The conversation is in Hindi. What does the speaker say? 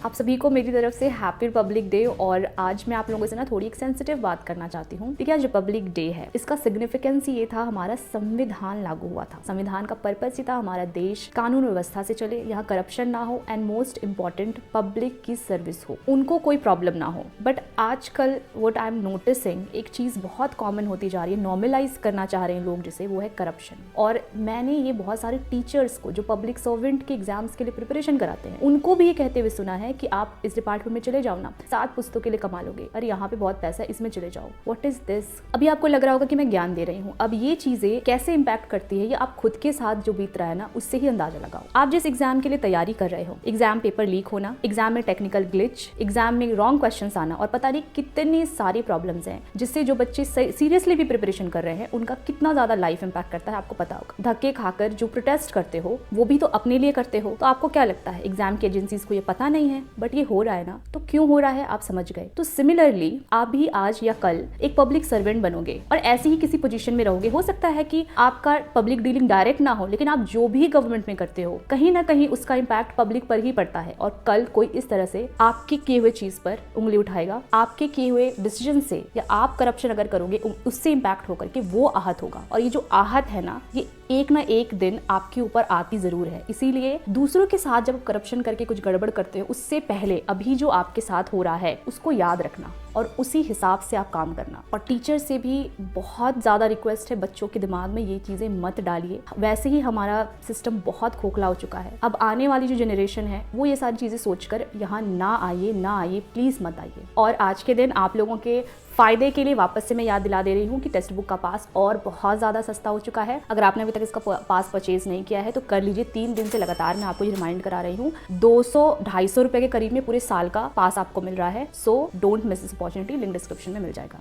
आप सभी को मेरी तरफ से हैप्पी रिपब्लिक डे। और आज मैं आप लोगों से ना थोड़ी एक सेंसिटिव बात करना चाहती हूँ। देखिए, आज रिपब्लिक डे है, इसका सिग्निफिकेंस ये था, हमारा संविधान लागू हुआ था। संविधान का पर्पस ही था हमारा देश कानून व्यवस्था से चले, यहाँ करप्शन ना हो एंड मोस्ट इम्पोर्टेंट पब्लिक की सर्विस हो, उनको कोई प्रॉब्लम ना हो। बट आजकल व्हाट आई एम नोटिसिंग, एक चीज बहुत कॉमन होती जा रही है, नॉर्मलाइज करना चाह रहे हैं लोग जिसे, वो है करप्शन। और मैंने ये बहुत सारे टीचर्स को जो पब्लिक सर्वेंट के एग्जाम्स के लिए प्रिपरेशन कराते हैं, उनको भी ये कहते हुए सुना है कि आप इस डिपार्टमेंट में चले जाओ ना, 7 पुस्तकों के लिए कमा लोगे, अरे यहाँ पे बहुत पैसा है, इसमें चले जाओ। What is this? अभी आपको लग रहा होगा कि मैं ज्ञान दे रही हूँ। अब ये चीजें कैसे इंपैक्ट करती है, ये आप खुद के साथ जो बीत रहा है ना, उससे ही अंदाजा लगाओ। आप जिस एग्जाम के लिए तैयारी कर रहे हो, एग्जाम पेपर लीक होना, एग्जाम में टेक्निकल ग्लिच, एग्जाम में रॉन्ग क्वेश्चंस आना, और पता नहीं कितनी सारी प्रॉब्लम्स हैं जिससे जो बच्चे सीरियसली भी प्रिपरेशन कर रहे हैं, उनका कितना ज्यादा लाइफ इंपैक्ट करता है, आपको पता होगा। धक्के खाकर जो प्रोटेस्ट करते हो, वो भी तो अपने लिए करते हो, तो आपको क्या लगता है एग्जाम की एजेंसीज को ये पता नहीं है? बट ये हो रहा है ना, तो क्यों हो रहा है आप समझ गए। तो सिमिलरली आप भी आज या कल एक पब्लिक सर्वेंट बनोगे और ऐसे ही किसी पोजीशन में रहोगे। हो सकता है कि आपका पब्लिक डीलिंग डायरेक्ट ना हो, लेकिन आप जो भी गवर्नमेंट में करते हो, कहीं ना कहीं उसका इंपैक्ट पब्लिक पर ही पड़ता है। और कल कोई इस तरह से आपके किए हुए चीज पर उंगली उठाएगा, आपके किए हुए डिसीजन से, या आप करप्शन अगर करोगे उससे इंपैक्ट होकर के वो आहत होगा। और ये जो आहत है ना, ये एक ना एक दिन आपके ऊपर आती जरूर है। इसीलिए दूसरों के साथ जब करप्शन करके कुछ गड़बड़ करते हो, उससे पहले अभी जो आपके साथ हो रहा है उसको याद रखना और उसी हिसाब से आप काम करना। और टीचर से भी बहुत ज्यादा रिक्वेस्ट है, बच्चों के दिमाग में ये चीजें मत डालिए। वैसे ही हमारा सिस्टम बहुत खोखला हो चुका है। अब आने वाली जो जनरेशन है वो ये सारी चीजें सोचकर यहाँ ना आइए, प्लीज मत आइए। और आज के दिन आप लोगों के फायदे के लिए वापस से मैं याद दिला दे रही हूँ कि टेक्स्ट बुक का पास और बहुत ज़्यादा सस्ता हो चुका है। अगर आपने अभी तक इसका पास परचेज नहीं किया है तो कर लीजिए। 3 दिन से लगातार मैं आपको ये रिमाइंड करा रही हूँ। 200-250 रुपए के करीब में पूरे साल का पास आपको मिल रहा है। So don't miss this opportunity. Link description में मिल जाएगा।